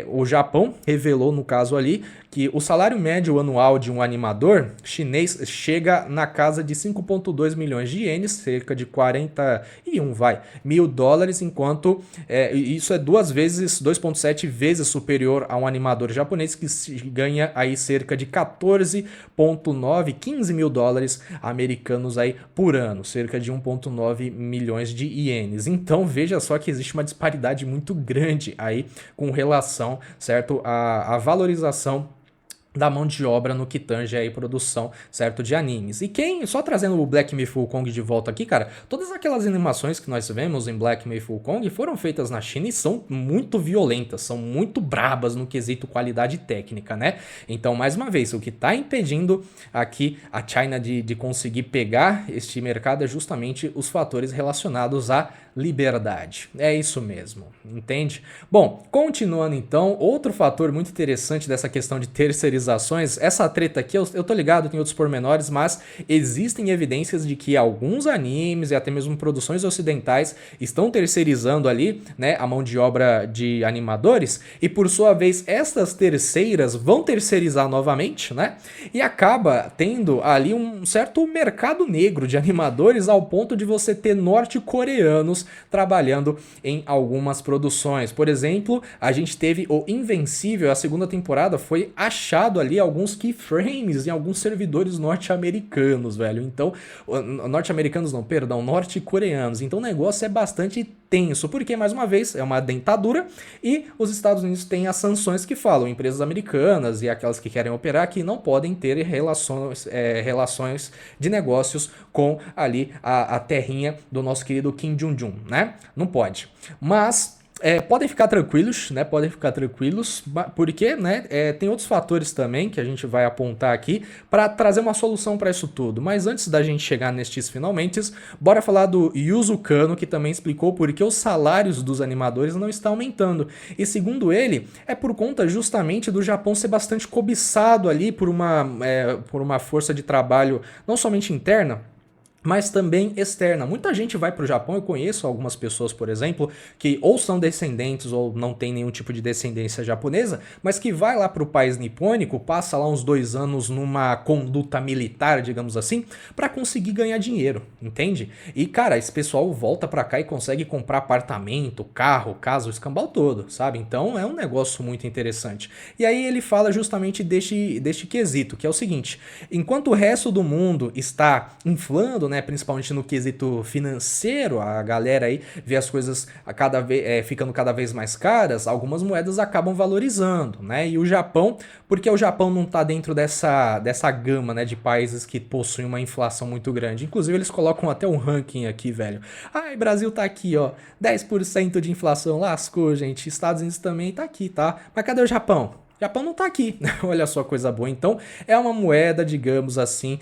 o Japão revelou, no caso ali, que o salário médio anual de um animador chinês chega na casa de 5,2 milhões de ienes, cerca de 41 mil dólares, enquanto isso é 2,7 vezes superior a um animador japonês que ganha aí cerca de 15 mil dólares americanos aí por ano, cerca de 1,9 milhões de ienes. Então veja só que existe uma disparidade muito grande aí com relação, certo, à valorização da mão de obra no que tange aí produção, certo, de animes. E só trazendo o Black Myth Wukong de volta aqui, cara, todas aquelas animações que nós vemos em Black Myth Wukong foram feitas na China e são muito violentas, são muito brabas no quesito qualidade técnica, né? Então, mais uma vez, o que tá impedindo aqui a China de conseguir pegar este mercado é justamente os fatores relacionados à liberdade. É isso mesmo, entende? Bom, continuando então, outro fator muito interessante dessa questão de terceirizações, essa treta aqui, eu tô ligado, tem outros pormenores, mas existem evidências de que alguns animes e até mesmo produções ocidentais estão terceirizando ali, né, a mão de obra de animadores, e por sua vez, estas terceiras vão terceirizar novamente, né, e acaba tendo ali um certo mercado negro de animadores ao ponto de você ter norte-coreanos trabalhando em algumas produções. Por exemplo, a gente teve o Invencível, a segunda temporada foi achado ali alguns keyframes em alguns servidores norte-americanos, velho. Então, norte-americanos não, perdão, norte-coreanos. Então o negócio é bastante tenso, porque, mais uma vez, é uma dentadura e os Estados Unidos têm as sanções que falam, empresas americanas e aquelas que querem operar que não podem ter relações de negócios com ali a terrinha do nosso querido Kim Jong-un, né? Não pode. Mas podem ficar tranquilos, né? Podem ficar tranquilos, porque, né? Tem outros fatores também que a gente vai apontar aqui para trazer uma solução para isso tudo. Mas antes da gente chegar nestes finalmente, bora falar do Yuzo Kano, que também explicou por que os salários dos animadores não estão aumentando. E segundo ele, é por conta justamente do Japão ser bastante cobiçado ali por uma força de trabalho não somente interna, mas também externa. Muita gente vai para o Japão, eu conheço algumas pessoas, por exemplo, que ou são descendentes ou não tem nenhum tipo de descendência japonesa, mas que vai lá para o país nipônico, passa lá uns 2 anos numa conduta militar, digamos assim, para conseguir ganhar dinheiro, entende? E, cara, esse pessoal volta para cá e consegue comprar apartamento, carro, casa, o escambau todo, sabe? Então é um negócio muito interessante. E aí ele fala justamente deste quesito, que é o seguinte, enquanto o resto do mundo está inflando, né, principalmente no quesito financeiro, a galera aí vê as coisas ficando cada vez mais caras, algumas moedas acabam valorizando, né? E o Japão, porque o Japão não tá dentro dessa gama, né, de países que possuem uma inflação muito grande. Inclusive eles colocam até um ranking aqui, velho. Ai, Brasil tá aqui, ó, 10% de inflação, lascou, gente. Estados Unidos também tá aqui, tá? Mas cadê o Japão? Japão não tá aqui, olha só coisa boa. Então é uma moeda, digamos assim,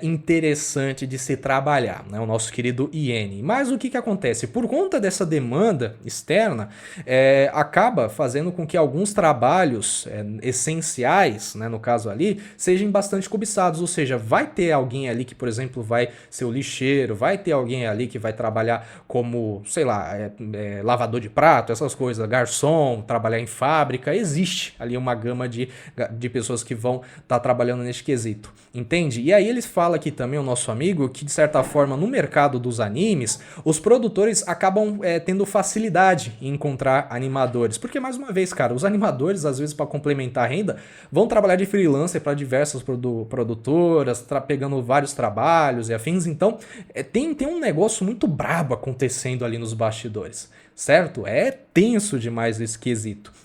interessante de se trabalhar, né? O nosso querido iene. Mas o que acontece? Por conta dessa demanda externa, acaba fazendo com que alguns trabalhos essenciais, né, no caso ali, sejam bastante cobiçados. Ou seja, vai ter alguém ali que, por exemplo, vai ser o lixeiro, vai ter alguém ali que vai trabalhar como, sei lá, lavador de prato, essas coisas, garçom, trabalhar em fábrica. Existe ali uma gama de pessoas que vão estar trabalhando neste quesito, entende? E aí eles falam aqui também, o nosso amigo, que de certa forma no mercado dos animes, os produtores acabam tendo facilidade em encontrar animadores, porque mais uma vez, cara, os animadores às vezes para complementar a renda, vão trabalhar de freelancer para diversas produtoras, pegando vários trabalhos e afins, então tem um negócio muito brabo acontecendo ali nos bastidores, certo? É tenso demais esse quesito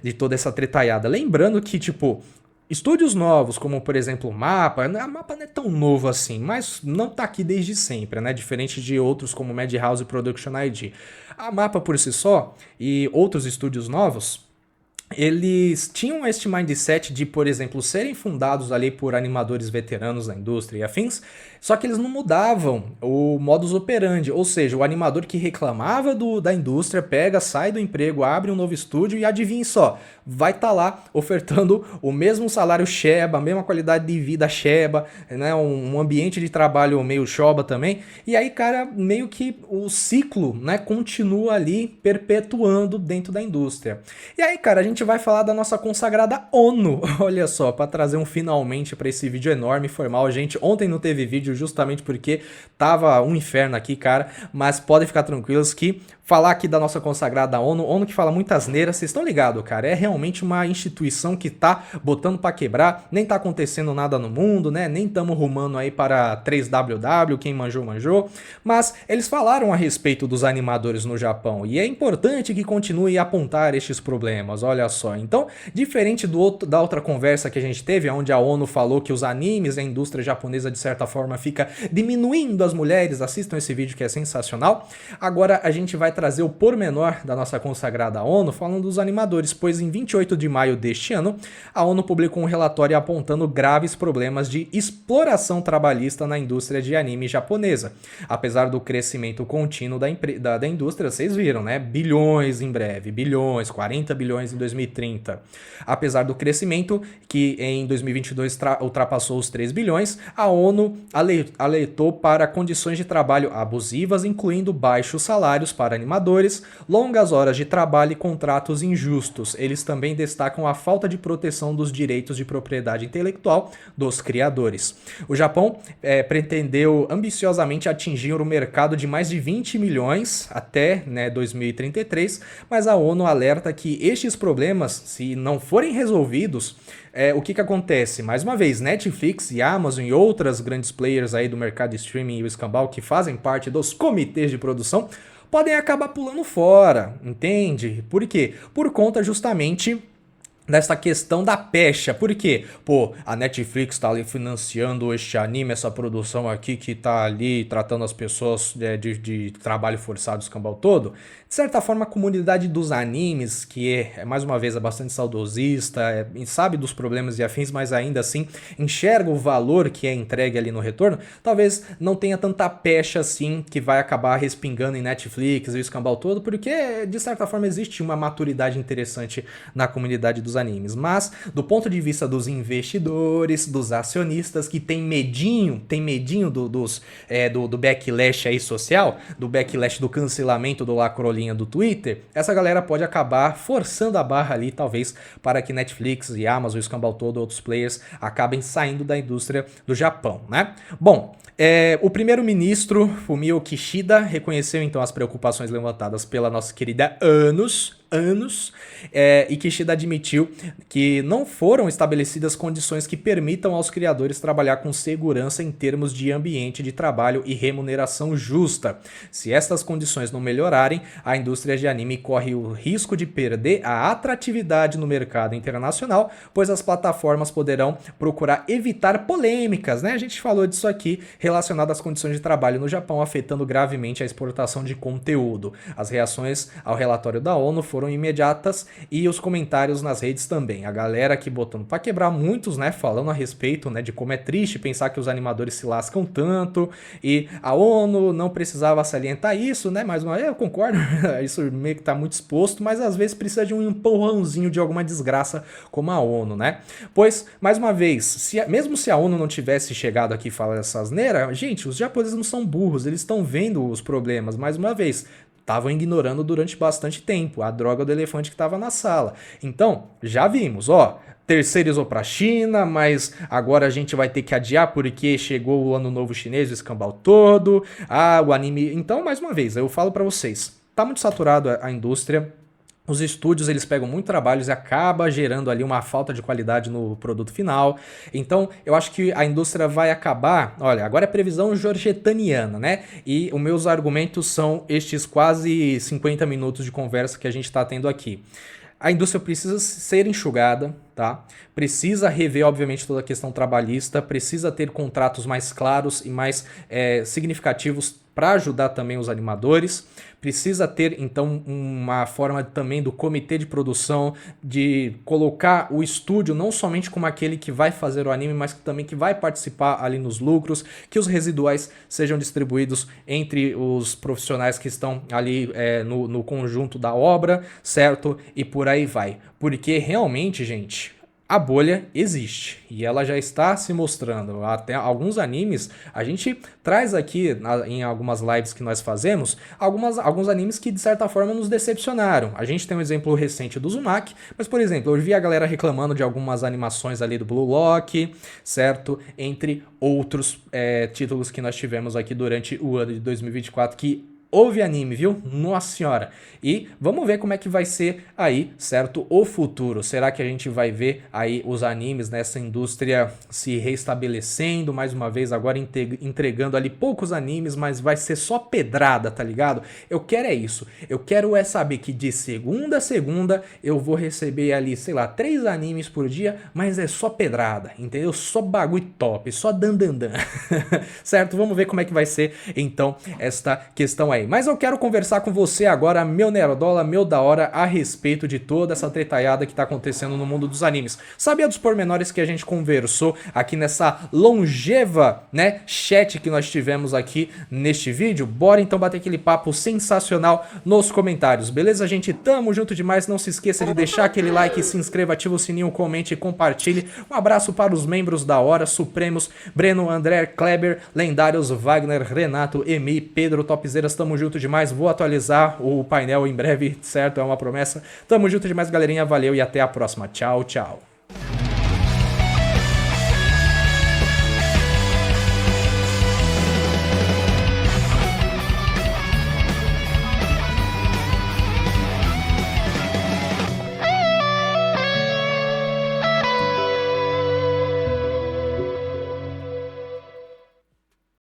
de toda essa tretaiada. Lembrando que, tipo, estúdios novos, como por exemplo o Mapa, a Mapa não é tão novo assim, mas não tá aqui desde sempre, né? Diferente de outros como Madhouse e Production ID. A Mapa por si só e outros estúdios novos, eles tinham este mindset de, por exemplo, serem fundados ali por animadores veteranos da indústria e afins, só que eles não mudavam o modus operandi, ou seja, o animador que reclamava da indústria pega, sai do emprego, abre um novo estúdio e adivinhe só, vai estar lá ofertando o mesmo salário sheba, a mesma qualidade de vida sheba, né, um ambiente de trabalho meio shoba também, e aí, cara, meio que o ciclo, né, continua ali perpetuando dentro da indústria. E aí, cara, a gente vai falar da nossa consagrada ONU, olha só, para trazer um finalmente para esse vídeo enorme e formal. Gente, ontem não teve vídeo justamente porque tava um inferno aqui, cara, mas podem ficar tranquilos que falar aqui da nossa consagrada ONU que fala muitas neiras, vocês estão ligados, cara, é realmente uma instituição que tá botando para quebrar, nem tá acontecendo nada no mundo, né, nem estamos rumando aí para 3WW, quem manjou, manjou, mas eles falaram a respeito dos animadores no Japão, e é importante que continue a apontar estes problemas, olha só. Então, diferente da outra conversa que a gente teve, onde a ONU falou que os animes, a indústria japonesa de certa forma fica diminuindo as mulheres, assistam esse vídeo que é sensacional, agora a gente vai trazer o pormenor da nossa consagrada ONU falando dos animadores, pois em 28 de maio deste ano, a ONU publicou um relatório apontando graves problemas de exploração trabalhista na indústria de anime japonesa. Apesar do crescimento contínuo da indústria, vocês viram, né? Bilhões em breve, bilhões, 40 bilhões em 2030. Apesar do crescimento, que em 2022 ultrapassou os 3 bilhões, a ONU alertou para condições de trabalho abusivas, incluindo baixos salários para animadores, longas horas de trabalho e contratos injustos. Eles também destacam a falta de proteção dos direitos de propriedade intelectual dos criadores. O Japão pretendeu ambiciosamente atingir o mercado de mais de 20 milhões até 2033, mas a ONU alerta que estes problemas, se não forem resolvidos, o que acontece? Mais uma vez, Netflix e Amazon e outras grandes players aí do mercado de streaming e o escambau que fazem parte dos comitês de produção podem acabar pulando fora, entende? Por quê? Por conta justamente dessa questão da pecha, por quê? Pô, a Netflix tá ali financiando este anime, essa produção aqui que tá ali tratando as pessoas de trabalho forçado, escambau todo. De certa forma, a comunidade dos animes, que mais uma vez, é bastante saudosista, sabe dos problemas e afins, mas ainda assim enxerga o valor que é entregue ali no retorno, talvez não tenha tanta pecha assim que vai acabar respingando em Netflix e o escambau todo, porque de certa forma existe uma maturidade interessante na comunidade dos animes, mas do ponto de vista dos investidores, dos acionistas que tem medinho do backlash aí social, do backlash do cancelamento do lacrolinha do Twitter, essa galera pode acabar forçando a barra ali, talvez, para que Netflix e Amazon, o escambau todo, outros players acabem saindo da indústria do Japão, né? Bom, o primeiro-ministro Fumio Kishida reconheceu então as preocupações levantadas pela nossa querida e Kishida admitiu que não foram estabelecidas condições que permitam aos criadores trabalhar com segurança em termos de ambiente de trabalho e remuneração justa. Se estas condições não melhorarem, a indústria de anime corre o risco de perder a atratividade no mercado internacional, pois as plataformas poderão procurar evitar polêmicas, né? A gente falou disso aqui, relacionado às condições de trabalho no Japão, afetando gravemente a exportação de conteúdo. As reações ao relatório da ONU foram imediatas e os comentários nas redes também. A galera aqui botando pra quebrar, muitos, né, falando a respeito, né, de como é triste pensar que os animadores se lascam tanto e a ONU não precisava salientar isso, né, mais uma vez, eu concordo, isso meio que tá muito exposto, mas às vezes precisa de um empurrãozinho de alguma desgraça como a ONU, né? Pois, mais uma vez, mesmo se a ONU não tivesse chegado aqui e falado essa asneira, gente, os japoneses não são burros, eles estão vendo os problemas, mais uma vez, estavam ignorando durante bastante tempo a droga do elefante que estava na sala. Então, já vimos, ó, terceirizou para a China, mas agora a gente vai ter que adiar porque chegou o ano novo chinês, o escambau todo, o anime... Então, mais uma vez, eu falo para vocês, tá muito saturado a indústria. Os estúdios, eles pegam muito trabalhos e acaba gerando ali uma falta de qualidade no produto final. Então, eu acho que a indústria vai acabar... Olha, agora é previsão georgetaniana, né? E os meus argumentos são estes quase 50 minutos de conversa que a gente está tendo aqui. A indústria precisa ser enxugada, tá? Precisa rever, obviamente, toda a questão trabalhista, precisa ter contratos mais claros e mais significativos para ajudar também os animadores. Precisa ter, então, uma forma também do comitê de produção de colocar o estúdio não somente como aquele que vai fazer o anime, mas também que vai participar ali nos lucros, que os residuais sejam distribuídos entre os profissionais que estão ali no conjunto da obra, certo? E por aí vai. Porque realmente, gente, a bolha existe e ela já está se mostrando. Até alguns animes, a gente traz aqui em algumas lives que nós fazemos, alguns animes que de certa forma nos decepcionaram. A gente tem um exemplo recente do Uzumaki, mas por exemplo, eu vi a galera reclamando de algumas animações ali do Blue Lock, certo? Entre outros títulos que nós tivemos aqui durante o ano de 2024 que houve anime, viu? Nossa senhora. E vamos ver como é que vai ser aí, certo? O futuro. Será que a gente vai ver aí os animes nessa indústria se restabelecendo mais uma vez, agora entregando ali poucos animes, mas vai ser só pedrada, tá ligado? Eu quero é isso. Eu quero é saber que de segunda a segunda eu vou receber ali, sei lá, 3 animes por dia, mas é só pedrada, entendeu? Só bagulho top, só dandandan. Certo? Vamos ver como é que vai ser então esta questão aí. Mas eu quero conversar com você agora, meu nerdola, meu da hora, a respeito de toda essa tretaiada que tá acontecendo no mundo dos animes. Sabia dos pormenores que a gente conversou aqui nessa longeva, né, chat que nós tivemos aqui neste vídeo? Bora então bater aquele papo sensacional nos comentários, beleza, gente? Tamo junto demais, não se esqueça de deixar aquele like, se inscreva, ativa o sininho, comente e compartilhe. Um abraço para os membros da hora, Supremos, Breno, André, Kleber, Lendários, Wagner, Renato, Emi, Pedro, Topzeiras, tamo junto demais, vou atualizar o painel em breve, certo? É uma promessa. Tamo junto demais, galerinha, valeu e até a próxima. Tchau, tchau.